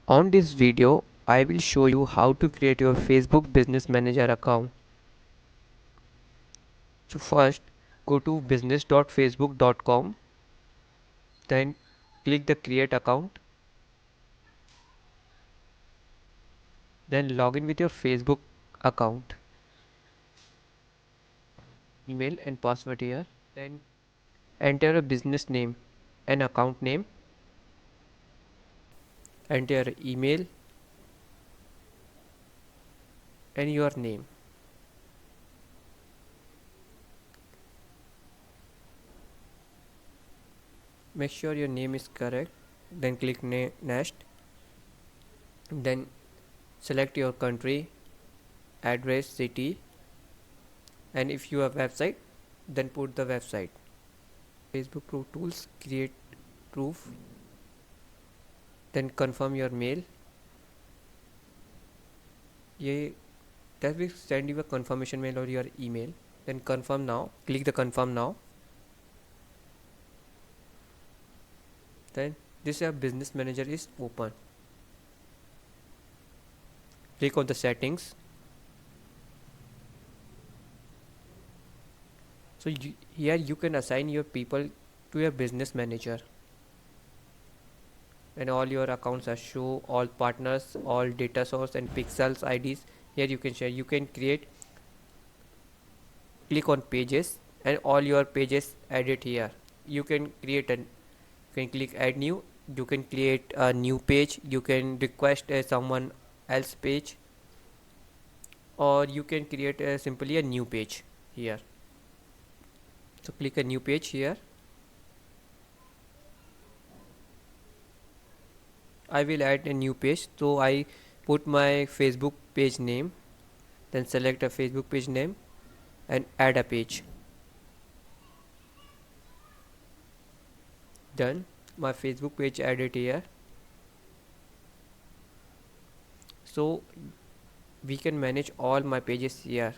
On this video, I will show you how to create your Facebook Business Manager account. So first, go to business.facebook.com, then click the create account, then log in with your Facebook account, email and password here, then enter a business name and account name, enter email and your name. Make sure your name is correct, then click next, then select your country, address, city, and if you have website, then put the website. Facebook Pro Tools, create proof, then confirm your mail. ये that will send you a confirmation mail or your email. Then confirm now, click the confirm now. Then this your business manager is open. Click on the settings. So here you can assign your people to your business manager, and all your accounts are show, all partners, all data source and pixels IDs. Here you can share, you can create, click on pages and all your pages edit here. You can create an, you can click add new, you can create a new page, you can request someone else page, or you can create simply a new page here. So click a new page here. I will add a new page, so I put my Facebook page name, then select a Facebook page name and add a page. Done. My Facebook page added here. So we can manage all my pages here.